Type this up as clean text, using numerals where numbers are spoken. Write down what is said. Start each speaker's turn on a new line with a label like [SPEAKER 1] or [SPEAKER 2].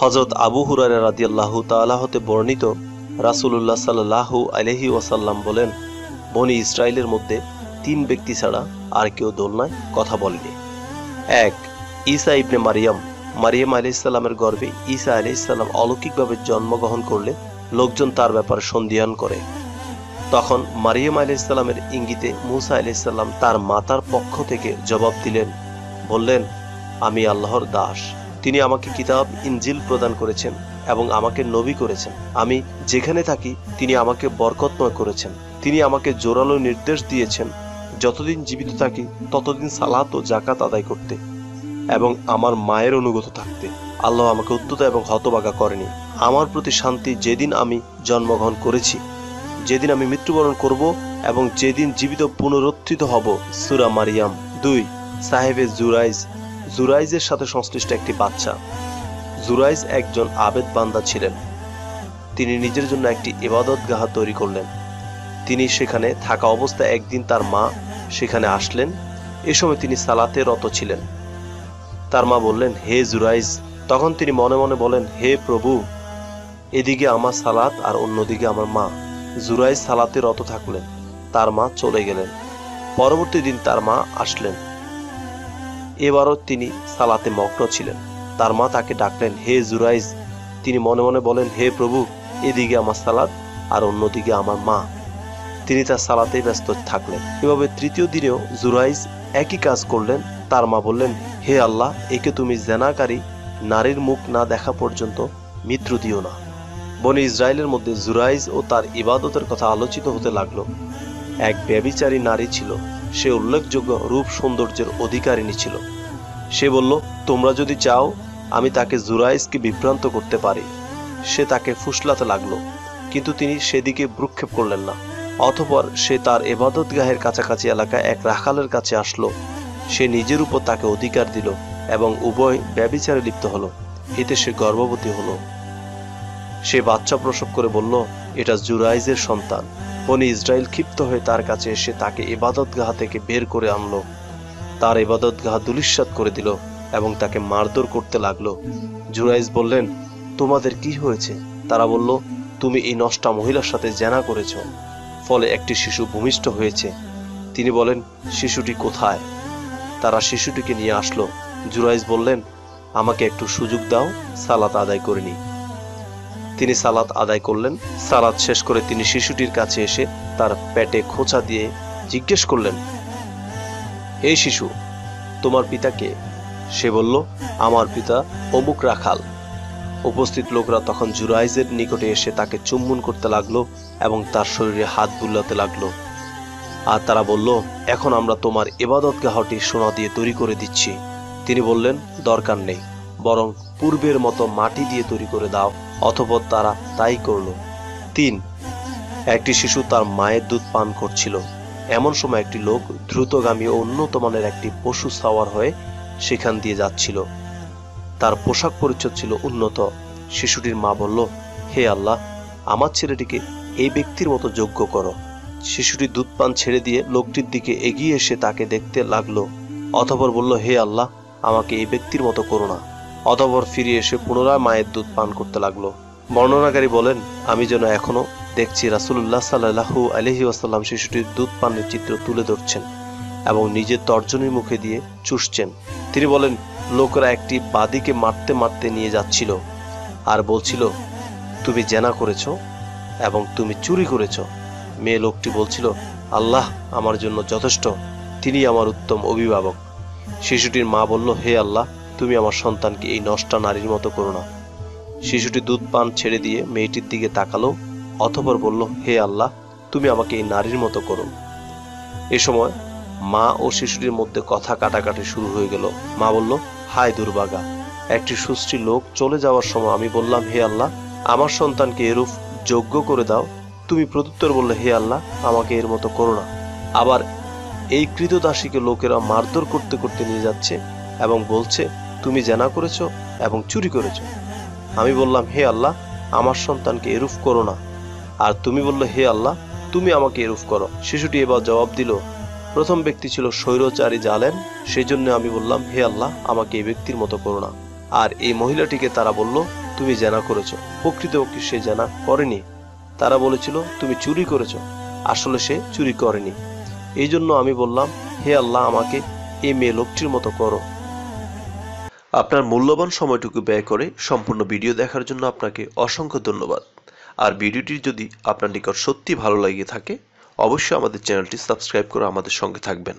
[SPEAKER 1] হযরত আবু হুরায়রা রাদিয়াল্লাহু তাআলা হতে বর্ণিত, রাসূলুল্লাহ সাল্লাল্লাহু আলাইহি ওয়াসাল্লাম বলেন, বনি ইসরাইলের মধ্যে 3 ব্যক্তি ছাড়া আর কেউ দোলনায় কথা বলেনি। 1. ঈসা ইবনে মারিয়াম। মারিয়াম আলাইহিস সালামের গর্ভে ঈসা আলাইহিস সালাম অলৌকিকভাবে জন্মগ্রহণ করলে লোকজন তার ব্যাপারে সন্দেহান করে। তখন মারিয়াম আলাইহিস সালামের ইঙ্গিতে মূসা আলাইহিস সালাম তার মাতার পক্ষ থেকে জবাব দিলেন, বললেন, আমি আল্লাহর দাস। তিনি আমাকে কিতাব ইনজিল প্রদান করেছেন এবং আমাকে নবী করেছেন। আমি যেখানে থাকি তিনি আমাকে বরকতময় করেছেন। তিনি আমাকে জোরালো নির্দেশ দিয়েছেন যতদিন জীবিত থাকি ততদিন সালাত ও যাকাত আদায় করতে এবং আমার মায়ের অনুগত থাকতে। আল্লাহ আমাকে উদ্ধত এবং হতভাগা করেনি। আমার প্রতি শান্তি যেদিন আমি জন্মগ্রহণ করেছি, যেদিন আমি মৃত্যুবরণ করব এবং যেদিন জীবিত পুনরুত্থিত হব। সূরা মারিয়াম। 2. সাহেবে জুরাইজ। জুরাইজের সাথে সংশ্লিষ্ট একটি বাচ্চা। জুরাইজ একজন আবেদ বান্দা ছিলেন। তিনি নিজের জন্য একটি ইবাদতগাহ তৈরি করলেন। তিনি সেখানে থাকা অবস্থায় একদিন তার মা সেখানে আসলেন। এ সময় তিনি সালাতে রত ছিলেন। তার মা বললেন, হে জুরাইজ। তখন তিনি মনে মনে বলেন, হে প্রভু, এদিকে আমার সালাত আর অন্যদিকে আমার মা। জুরাইজ সালাতে রত থাকলেন। তার মা চলে গেলেন। পরবর্তী দিন তার মা আসলেন। এবারও তিনি সালাতে মগ্ন ছিলেন। তার মা তাকে ডাকলেন, হে জুরাইজ। তিনি মনে মনে বলেন, হে প্রভু, এদিকে আমার সালাত আর অন্যদিকে আমার মা। তিনি তার সালাতেই ব্যস্ত থাকলেন। এভাবে তৃতীয় দিনেও জুরাইজ একই কাজ করলেন। তার মা বললেন, হে আল্লাহ, একে তুমি জেনাকারী নারীর মুখ না দেখা পর্যন্ত মৃত্যু দিও না। বনি ইসরায়েলের মধ্যে জুরাইজ ও তার ইবাদতের কথা আলোচিত হতে লাগলো। এক ব্যভিচারী নারী ছিল। সে উল্লেখযোগ্য রূপ সৌন্দর্যের অধিকারিণী ছিল। সে বলল, তোমরা যদি চাও আমি তাকে জুরাইজকে বিভ্রান্ত করতে পারি। সে তাকে ফুসলাতে লাগলো, কিন্তু তিনি সেদিকে ভ্রুক্ষেপ করলেন না। অতঃপর সে তার ইবাদতগাহের কাছাকাছি এলাকায় এক রাখালের কাছে আসলো। সে নিজের উপর তাকে অধিকার দিল এবং উভয় ব্যভিচারে লিপ্ত হলো। এতে সে গর্ভবতী হলো। সে বাচ্চা প্রসব করে বলল, এটা জুরাইজের সন্তান। বনি ইসরাইল ক্ষিপ্ত হয়ে তার কাছে এসে তাকে ইবাদতগাহ থেকে বের করে আনলো। তার ইবাদতগাহ ধূলিসাৎ করে দিল এবং তাকে মারধর করতে লাগলো। জুরাইজ বললেন, তোমাদের কি হয়েছে? তারা বলল, তুমি এই নষ্টা মহিলার সাথে জেনা করেছ, ফলে একটি শিশু ভূমিষ্ঠ হয়েছে। তিনি বলেন, শিশুটি কোথায়? তারা শিশুটিকে নিয়ে আসলো। জুরাইজ বললেন, আমাকে একটু সুযোগ দাও, সালাত আদায় করে নি। তিনি সালাত আদায় করলেন। সালাত শেষ করে তিনি শিশুটির কাছে এসে তার পেটে খোঁচা দিয়ে জিজ্ঞেস করলেন, হে শিশু, তোমার পিতা কে? সে বলল, আমার পিতা অমুক রাখাল। উপস্থিত লোকরা তখন জুরাইজের নিকটে এসে তাকে চুম্বন করতে লাগলো এবং তার শরীরে হাত বুলাতে লাগলো। আর তারা বলল, এখন আমরা তোমার ইবাদতগাহটি সোনা দিয়ে তৈরি করে দিচ্ছি। তিনি বললেন, দরকার নেই, বরং পূর্বের মতো মাটি দিয়ে তৈরি করে দাও। অতঃপর তারা তাই করল। 3. একটি শিশু তার মায়ের দুধ পান করছিল। এমন সময় একটি লোক দ্রুতগামী ও উন্নত মানের একটি পশু সাওয়ার হয়ে সেখান দিয়ে যাচ্ছিল। তার পোশাক পরিচ্ছদ ছিল উন্নত। শিশুটির মা বলল, হে আল্লাহ, আমার ছেলেটিকে এই ব্যক্তির মতো যোগ্য করো। শিশুটি দুধ পান ছেড়ে দিয়ে লোকটির দিকে এগিয়ে এসে তাকে দেখতে লাগলো। অতঃপর বলল, হে আল্লাহ, আমাকে এই ব্যক্তির মতো করো না। অতঃপর ফিরে এসে পুনরায় মায়ের দুধ পান করতে লাগলো। বর্ণনাকারী বলেন, আমি যেন এখনো দেখছি রাসূলুল্লাহ সাল্লাল্লাহু আলাইহি ওয়াসাল্লাম শিশুটির দুধ পানের চিত্র তুলে ধরছেন এবং নিজের তর্জনীর মুখে দিয়ে চুষছেন। তিনি বলেন, লোকরা একটি বাদীকে মারতে মারতে নিয়ে যাচ্ছিল আর বলছিল, তুমি জেনা করেছ এবং তুমি চুরি করেছ। মেয়ে লোকটি বলছিল, আল্লাহ আমার জন্য যথেষ্ট, তিনি আমার উত্তম অভিভাবক। শিশুটির মা বলল, হে আল্লাহ, তুমি আমার সন্তানকে এই নষ্টা নারীর মতো করো না। শিশুটি দুধ পান ছেড়ে দিয়ে মেয়েটির দিকে তাকালো। অতঃপর বলল, হে আল্লাহ, তুমি আমাকে এই নারীর মতো করো। এ সময় মা ও শিশুটির মধ্যে কথা কাটাকাটি শুরু হয়ে গেল। মা বলল, হায় দুর্ভাগা, একটি সুস্থি লোক চলে যাওয়ার সময় আমি বললাম, হে আল্লাহ, আমার সন্তানকে এরূপ যোগ্য করে দাও। তুমি প্রত্যুত্তর বললে, হে আল্লাহ, আমাকে এর মতো করো না। আবার এই কৃতদাসীকে লোকেরা মারধর করতে করতে নিয়ে যাচ্ছে এবং বলছে, তুমি জেনা করেছ এবং চুরি করেছ। আমি বললাম, হে আল্লাহ, আমার সন্তানকে এরূপ করো না। আর তুমি বললে, হে আল্লাহ, তুমি আমাকে এরূপ করো। শিশুটি এবার জবাব দিল, প্রথম ব্যক্তি ছিল স্বৈরচারী জালেম, সেই জন্য আমি বললাম, হে আল্লাহ, আমাকে এই ব্যক্তির মতো করো না। আর এই মহিলাটিকে তারা বলল, তুমি জেনা করেছ। প্রকৃতপক্ষে সে জেনা করেনি। তারা বলেছিল তুমি চুরি করেছ, আসলে সে চুরি করেনি। এই জন্য আমি বললাম, হে আল্লাহ, আমাকে এই মেয়ে লোকটির মতো করো। আপনার মূল্যবান সময়টুকু ব্যয় করে সম্পূর্ণ ভিডিও দেখার জন্য আপনাকে অসংখ্য ধন্যবাদ। আর ভিডিওটি যদি আপনার নিকট সত্যি ভালো লেগে থাকে, অবশ্যই আমাদের চ্যানেলটি সাবস্ক্রাইব করে আমাদের সঙ্গে থাকবেন।